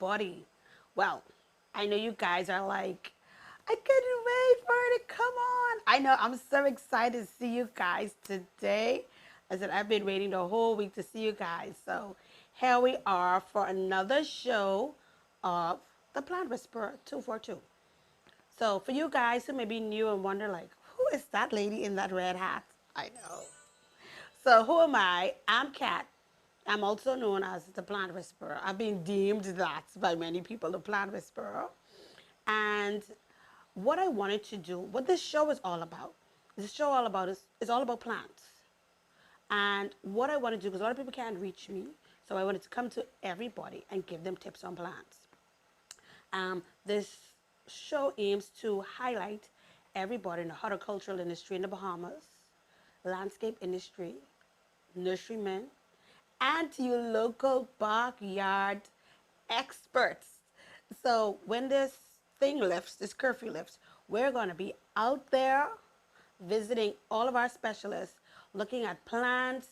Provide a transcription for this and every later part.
everybody. Well, I know you guys are like, I couldn't wait for it to come on. I know, I'm so excited to see you guys today. I said, I've been waiting the whole week to see you guys. So here we are for another show of The Plant Whisperer 242. So for you guys who may be new and wonder, like, who is that lady in that red hat? I know. So who am I? I'm Kat. I'm also known as the Plant Whisperer. I've been deemed that by many people, the Plant Whisperer. And what I wanted to do, what this show is all about, this show all about is all about plants. And what I want to do, because a lot of people can't reach me, so I wanted to come to everybody and give them tips on plants. This show aims to highlight everybody in the horticultural industry in the Bahamas, landscape industry, nurserymen, and to your local backyard experts. So when this thing lifts, this curfew lifts, we're going to be out there visiting all of our specialists, looking at plants,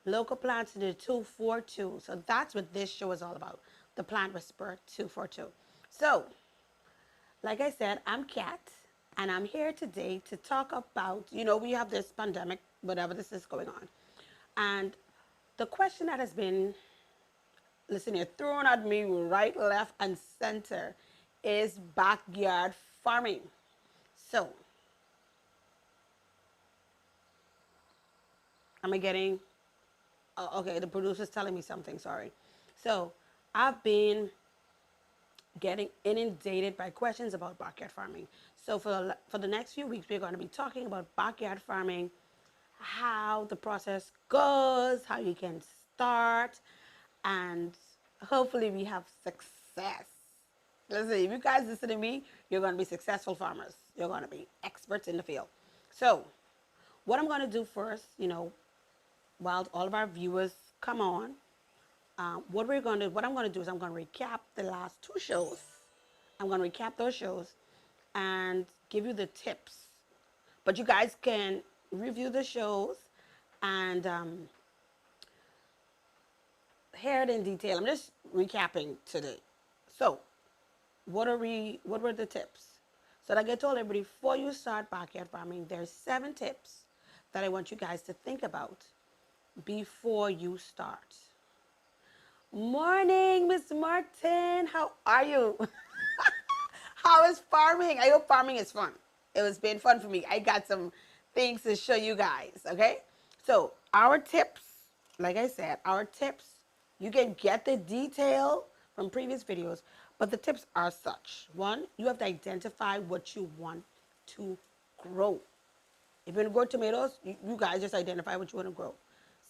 local plants in the 242. So that's what this show is all about, the Plant Whisperer 242. So, like I said, I'm Kat, and I'm here today to talk about, we have this pandemic, whatever this is going on. And the question that has been, listen here, thrown at me right, left, and center is backyard farming. So, am I getting, oh, okay, the producer's telling me something, sorry. So, I've been getting inundated by questions about backyard farming. So for the next few weeks, we're going to be talking about backyard farming, how the process goes, how you can start, and hopefully we have success. Listen, if you guys listen to me, you're going to be successful farmers. You're going to be experts in the field. So what I'm going to do first, while all of our viewers come on, what I'm going to do is I'm going to recap the last two shows. I'm going to recap those shows and give you the tips. But you guys can review the shows and hear it in detail. I'm just recapping today. So, what were the tips? So like I told everybody, before you start backyard farming, there's 7 tips that I want you guys to think about before you start. Morning, Miss Martin. How are you? How is farming? I hope farming is fun. It was been fun for me. I got some things to show you guys, okay? So our tips, like I said, our tips, you can get the detail from previous videos, but the tips are such. 1, you have to identify what you want to grow. If you want to grow tomatoes, you guys just identify what you want to grow.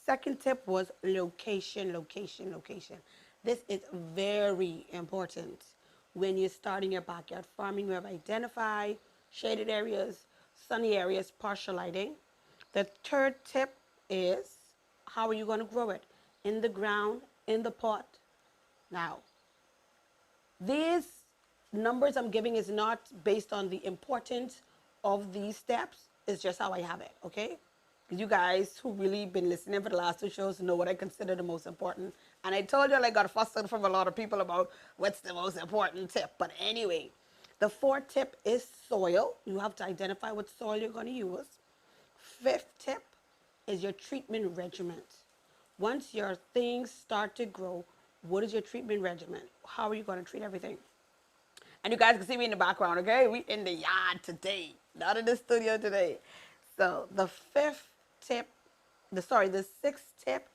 Second tip was location, location, location. This is very important when you're starting your backyard farming. You have identified shaded areas, sunny areas, partial lighting. The third tip is how are you going to grow it? In the ground, in the pot. Now, these numbers I'm giving is not based on the importance of these steps. It's just how I have it, okay? Because you guys who really been listening for the last 2 shows know what I consider the most important. And I told you I got fussed from a lot of people about what's the most important tip. But anyway, the 4th tip is soil. You have to identify what soil you're going to use. 5th tip is your treatment regimen. Once your things start to grow, what is your treatment regimen? How are you going to treat everything? And you guys can see me in the background, okay? We in the yard today, not in the studio today. So the 6th tip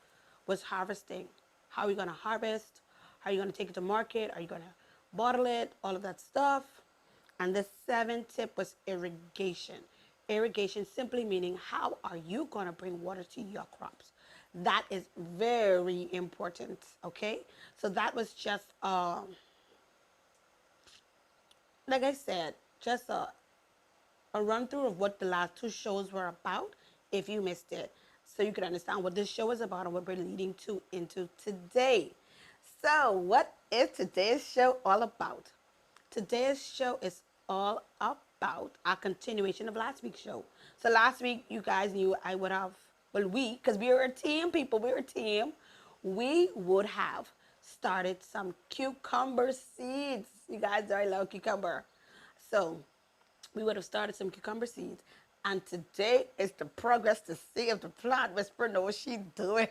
was harvesting. How are you going to harvest? How are you going to take it to market? Are you going to bottle it? All of that stuff. And the 7th tip was irrigation. Irrigation simply meaning how are you going to bring water to your crops? That is very important, okay? So that was just, like I said, just a run through of what the last 2 shows were about if you missed it. So you can understand what this show is about and what we're leading to into today. So what is today's show all about? Today's show is all about a continuation of last week's show. So last week, you guys knew I would have, well, because we were a team, people, we were a team, we would have started some cucumber seeds. You guys know I love cucumber. So we would have started some cucumber seeds. And today is the progress to see if the plant whisperer knows what she's doing.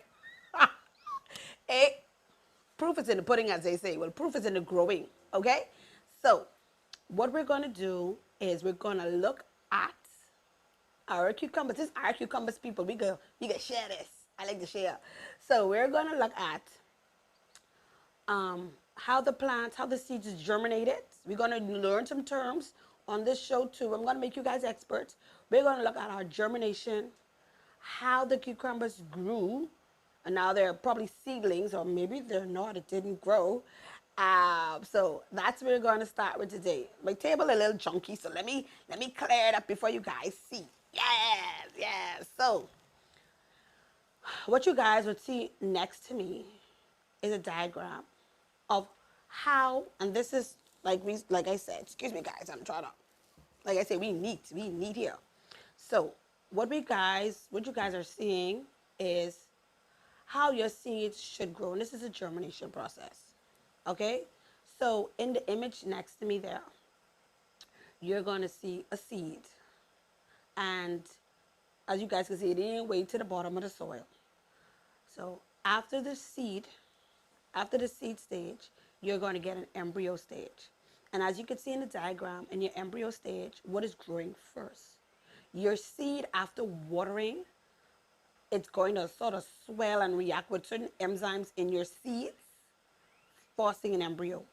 It, proof is in the pudding, as they say. Well, proof is in the growing. Okay? So what we're going to do is we're going to look at our cucumbers. This is our cucumbers, people. We can share this. I like to share. So we're going to look at how the plants, how the seeds is germinated. We're going to learn some terms on this show too. I'm going to make you guys experts. We're going to look at our germination, how the cucumbers grew, and now they're probably seedlings, or maybe they're not. It didn't grow. So that's what we're going to start with today. My table a little chunky, so let me clear it up before you guys see. Yes, yes. So what you guys would see next to me is a diagram of how, and this is like I said, excuse me guys, I'm trying to, like I said, we neat here. So what you guys are seeing is how your seeds should grow. And this is a germination process. Okay? So in the image next to me there, you're going to see a seed. And as you guys can see, it didn't wade to the bottom of the soil. So after the seed stage, you're going to get an embryo stage. And as you can see in the diagram, in your embryo stage, what is growing first? Your seed, after watering, it's going to sort of swell and react with certain enzymes in your seeds, forcing an embryo.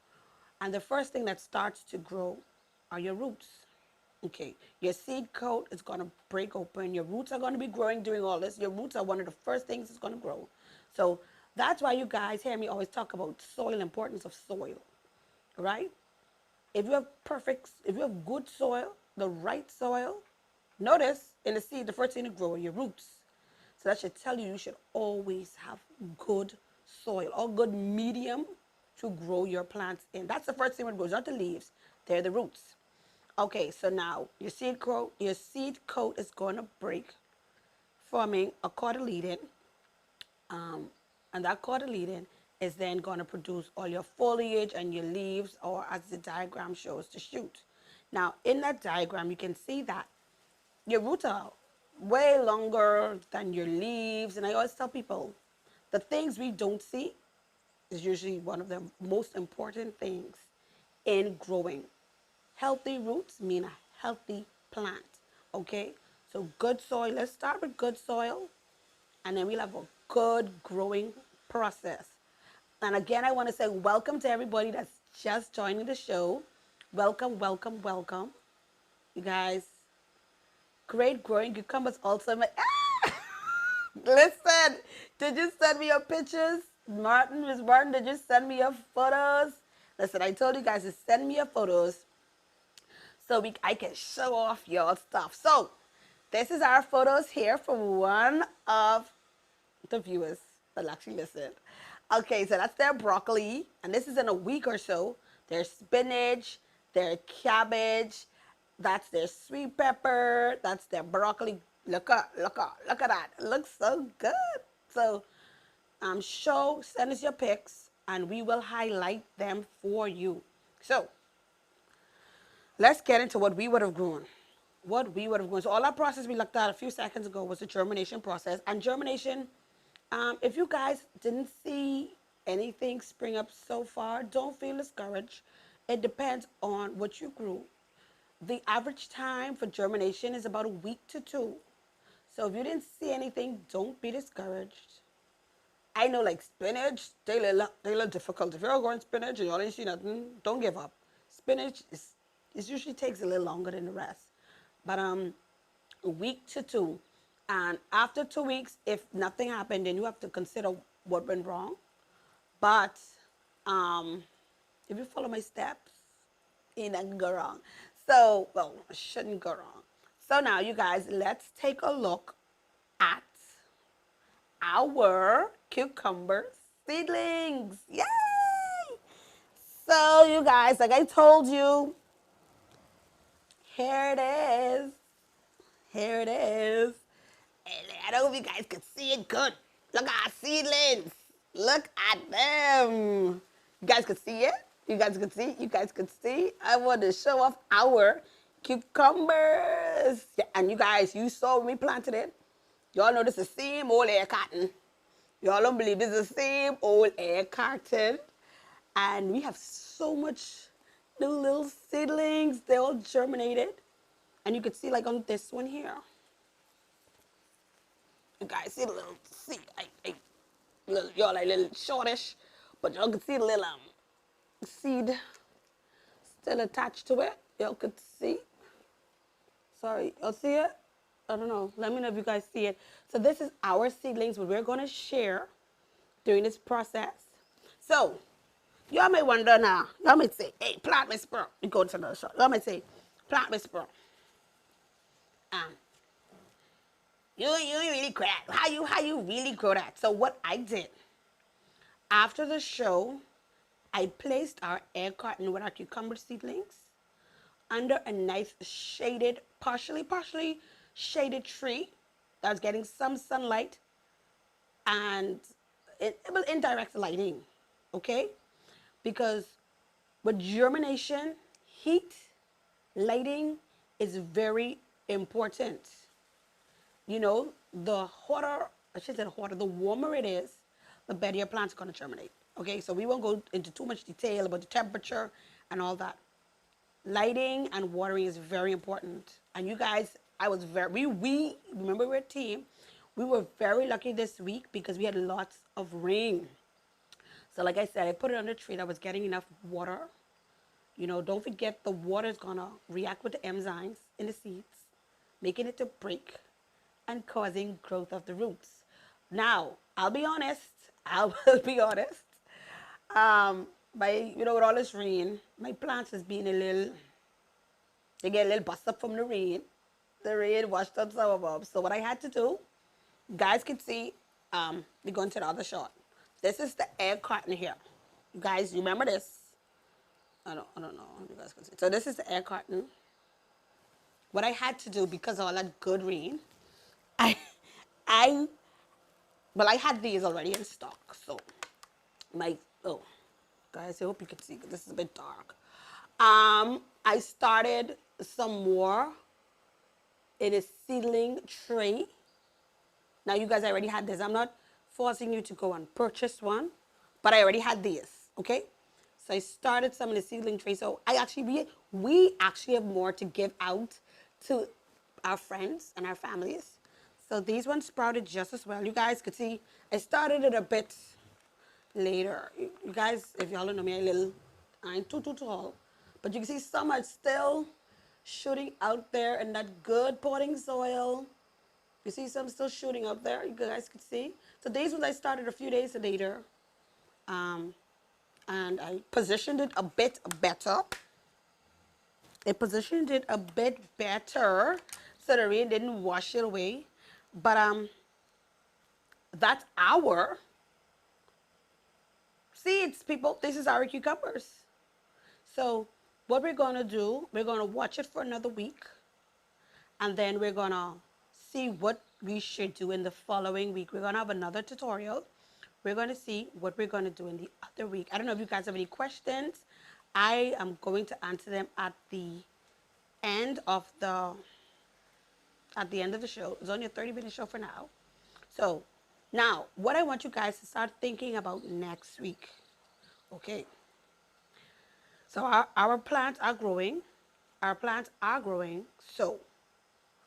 And the first thing that starts to grow are your roots. Okay, your seed coat is going to break open. Your roots are going to be growing during all this. Your roots are one of the first things that's going to grow. So that's why you guys hear me always talk about soil, importance of soil, right? If you have good soil, the right soil, notice in the seed, the first thing to grow are your roots. So that should tell you should always have good soil or good medium to grow your plants in. That's the first thing that grows, not the leaves. They're the roots. Okay, so now your seed coat is going to break, forming a cotyledon. And that cotyledon is then going to produce all your foliage and your leaves, or as the diagram shows, the shoot. Now, in that diagram, you can see that your roots are way longer than your leaves. And I always tell people, the things we don't see is usually one of the most important things in growing. Healthy roots mean a healthy plant, okay? So good soil, let's start with good soil, and then we'll have a good growing process. And again, I want to say welcome to everybody that's just joining the show. Welcome, welcome, welcome. You guys, great growing cucumbers also. Listen, did you send me your pictures? Miss Martin, did you send me your photos? Listen, I told you guys to send me your photos so I can show off your stuff. So this is our photos here from one of the viewers that actually listen. Okay, so that's their broccoli, and this is in a week or so. Their spinach, their cabbage, that's their sweet pepper, that's their broccoli. Look at that. It looks so good. So send us your pics, and we will highlight them for you. So let's get into what we would have grown. So all that process we looked at a few seconds ago was the germination process. And germination, if you guys didn't see anything spring up so far, don't feel discouraged. It depends on what you grew. The average time for germination is about a week to 2. So if you didn't see anything, don't be discouraged. I know, like spinach, they're a little difficult. If you're growing spinach and you only see nothing, don't give up. Spinach it usually takes a little longer than the rest. But a week to 2. And after 2 weeks, if nothing happened, then you have to consider what went wrong. But if you follow my steps, it doesn't go wrong. So, well, it shouldn't go wrong. So now, you guys, let's take a look at our cucumber seedlings. Yay! So, you guys, like I told you, here it is. Here it is. And I don't know if you guys can see it good. Look at our seedlings. Look at them. You guys could see it. You guys could see. You guys could see. I want to show off our cucumbers. Yeah, and you guys, you saw when we planted it. Y'all know this is the same old air cotton. Y'all don't believe this is the same old air cotton. And we have so much little seedlings. They all germinated. And you can see like on this one here. You guys see the little seed. Y'all like little shortish. But y'all can see the little seed still attached to it. Y'all could see. Sorry, y'all see it? I don't know. Let me know if you guys see it. So this is our seedlings, what we're going to share during this process. So y'all may wonder now. Y'all may say, hey, plant whisperer. You go to another shot. Y'all may say, plant whisperer. You really grow that. How you really grow that? So what I did, after the show, I placed our air carton with our cucumber seedlings under a nice shaded, partially shaded tree that was getting some sunlight and it was indirect lighting, okay? Because with germination, heat, lighting is very important. You know, the hotter, I should say the hotter, the warmer it is, the better your plant's gonna germinate. Okay, so we won't go into too much detail about the temperature and all that. Lighting and watering is very important. And you guys, I was very, we remember we're a team. We were very lucky this week because we had lots of rain. So like I said, I put it under a tree that was getting enough water. You know, don't forget the water is gonna react with the enzymes in the seeds, making it to break and causing growth of the roots. Now, I'll be honest. I will be honest. By with all this rain, my plants has been a little. They get a little bust up from the rain. The rain washed up some of them. So what I had to do, you guys can see. We're going to the other shot. This is the air carton here. You guys, you remember this? I don't know. You guys can see. So this is the air carton. What I had to do because of all that good rain, I well, I had these already in stock. So guys, I hope you can see. This is a bit dark. I started some more in a seedling tray. Now you guys already had this. I'm not forcing you to go and purchase one, but I already had these. Okay, so I started some in the seedling tray. So we actually have more to give out to our friends and our families. So these ones sprouted just as well. You guys could see I started it a bit later. You guys, if y'all don't know me, I ain't too tall. But you can see some are still shooting out there in that good potting soil. You see some still shooting out there. You guys could see. So these ones I started a few days later. And I positioned it a bit better. I positioned it a bit better so the rain didn't wash it away. But that's our seeds, people. This is our cucumbers. So what we're going to do, we're going to watch it for another week. And then we're going to see what we should do in the following week. We're going to have another tutorial. We're going to see what we're going to do in the other week. I don't know if you guys have any questions. I am going to answer them at the end of the show. It's only a 30-minute show for now. So now what I want you guys to start thinking about next week. Okay. So our plants are growing. Our plants are growing. So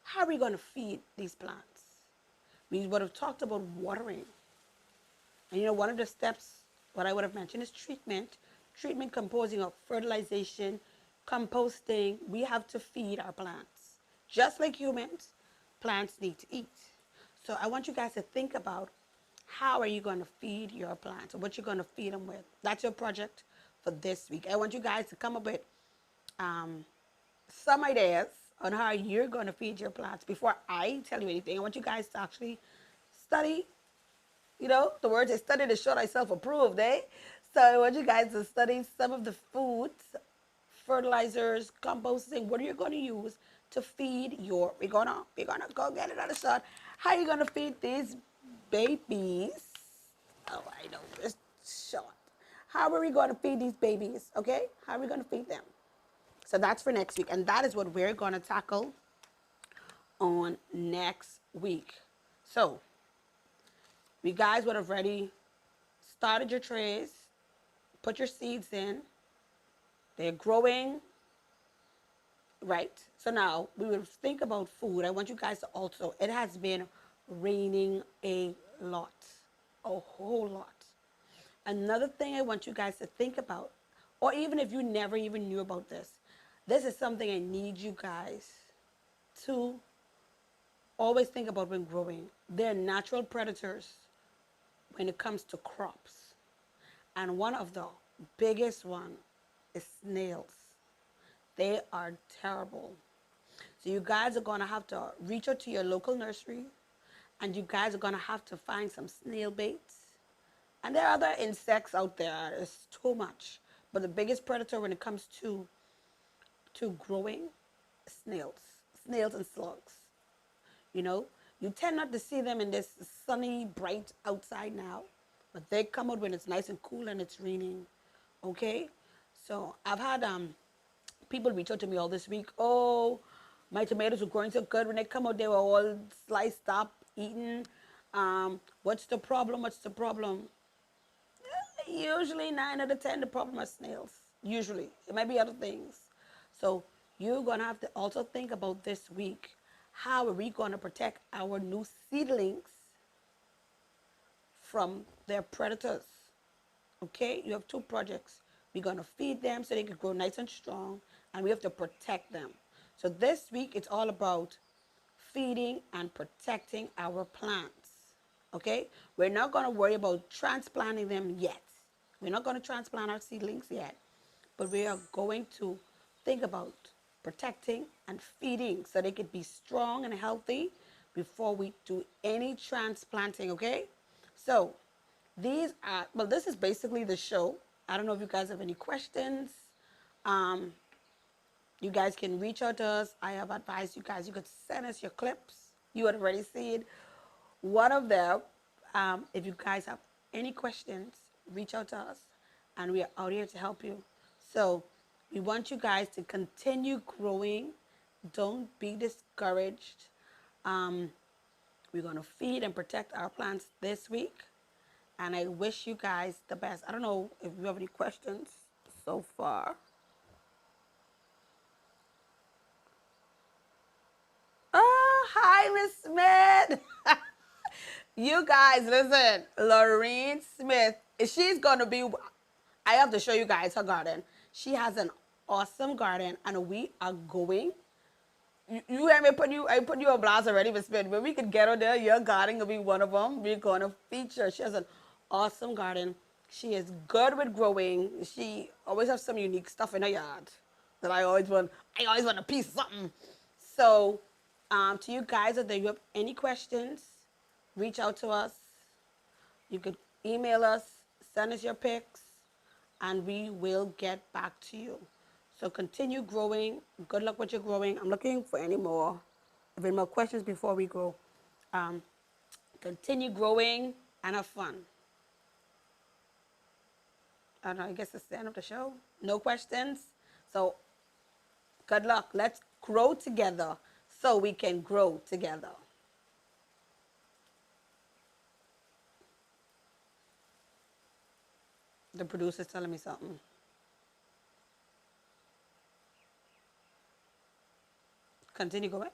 how are we going to feed these plants? We would have talked about watering. And one of the steps, what I would have mentioned is treatment. Treatment composing of fertilization, composting. We have to feed our plants. Just like humans, plants need to eat. So I want you guys to think about how are you going to feed your plants or what you're going to feed them with. That's your project for this week. I want you guys to come up with some ideas on how you're going to feed your plants. Before I tell you anything, I want you guys to actually study. The words I studied is show thyself approved, eh? So I want you guys to study some of the foods, fertilizers, composting. What are you going to use to feed your? We're gonna go get another shot. How are you going to feed these babies? Oh, I know this shot. How are we going to feed these babies? Okay? How are we going to feed them? So that's for next week. And that is what we're going to tackle on next week. So, you guys would have already started your trays, put your seeds in. They're growing, right? So now we will think about food. I want you guys to also, it has been raining a lot, a whole lot. Another thing I want you guys to think about, or even if you never even knew about this is something I need you guys to always think about when growing. They're natural predators when it comes to crops. And one of the biggest one is snails. They are terrible. So you guys are going to have to reach out to your local nursery, and you guys are going to have to find some snail baits. And there are other insects out there. It's too much. But the biggest predator when it comes to growing, snails. Snails and slugs. You know, you tend not to see them in this sunny, bright outside now, but they come out when it's nice and cool and it's raining. Okay? So I've had people reach out to me all this week. Oh, my tomatoes were growing so good. When they come out, they were all sliced up, eaten. What's the problem? What's the problem? Usually 9 out of 10, the problem are snails. Usually. It might be other things. So you're going to have to also think about this week. How are we going to protect our new seedlings from their predators? Okay? You have 2 projects. We're going to feed them so they can grow nice and strong, and we have to protect them. So this week, it's all about feeding and protecting our plants. Okay? We're not going to worry about transplanting them yet. We're not going to transplant our seedlings yet, but we are going to think about protecting and feeding so they could be strong and healthy before we do any transplanting, okay? So these are, well, this is basically the show. I don't know if you guys have any questions. Um, you guys can reach out to us. I have advised you guys, you could send us your clips. You had already seen one of them. If you guys have any questions, reach out to us, and we are out here to help you. So we want you guys to continue growing. Don't be discouraged. We're going to feed and protect our plants this week, and I wish you guys the best. I don't know if you have any questions so far. Oh, hi, Miss Smith. You guys, listen, Lorene Smith, she's going to be, I have to show you guys her garden. She has an awesome garden, and we are going. You hear me put you, I put you on blast already, Miss Smith. When we could get her there, your garden will be one of them. We're going to feature. She has an awesome garden. She is good with growing. She always has some unique stuff in her yard that I always want a piece of something. So, to you guys, if you have any questions, reach out to us. You could email us, send us your pics, and we will get back to you. So continue growing. Good luck with your growing. I'm looking for any more questions before we go. Um, Continue growing and have fun. I don't know, I guess it's the end of the show. No questions. So good luck. Let's grow together so we can grow together. The producer's telling me something. Continue going.